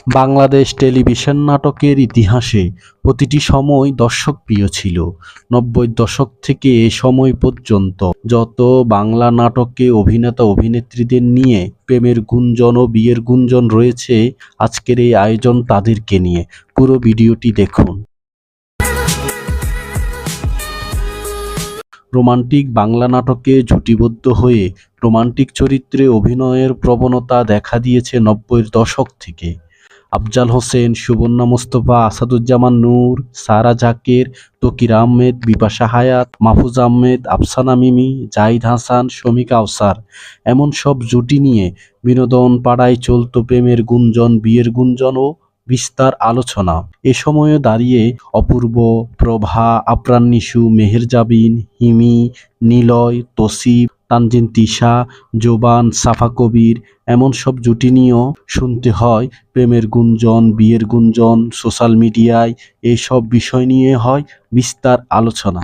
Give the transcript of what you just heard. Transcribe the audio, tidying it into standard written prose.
Bangladesh television নাটকের ইতিহাসে প্রতিটি সময় দর্শকপ্রিয় ছিল। ৯০ দশক থেকে এ সময় পর্যন্ত যত বাংলা নাটকে অভিনেতা-অভিনেত্রীদের নিয়ে প্রেমের গুঞ্জন ও বিয়ের গুঞ্জন রয়েছে, আজকের এই আয়োজন তাদেরকে নিয়ে। পুরো ভিডিওটি দেখুন। রোমান্টিক বাংলা নাটকে জুটিবদ্ধ হয়ে রোমান্টিক চরিত্রে অভিনয়ের প্রবণতা দেখা দিয়েছে ৯০-এর দশক থেকে। আফজাল হোসেন, সুবর্ণা মুস্তফা, আসাদুজ্জামান নূর, সারা জাকের, তকির আহমেদ, বিপাশা হায়াত, মাহফুজ আহমেদ, আফসানা মিমি, জাহিদ হাসান, শমী কাওসার এমন সব জুটি নিয়ে বিনোদন পাড়ায় চলত প্রেমের গুঞ্জন, বিয়ের গুঞ্জন ও বিস্তার আলোচনা। এ সময়ে দাঁড়িয়ে অপূর্ব, প্রভা, আপ্রাণ নিশু, মেহের জাবিন, হিমি, নিলয়, তসিফ, তানজিন তিশা, জোবান, সাফা কবির এমন সব জুটি নিয়েও শুনতে হয় প্রেমের গুঞ্জন, বিয়ের গুঞ্জন। সোশ্যাল মিডিয়ায় এইসব বিষয় নিয়ে হয় বিস্তার আলোচনা।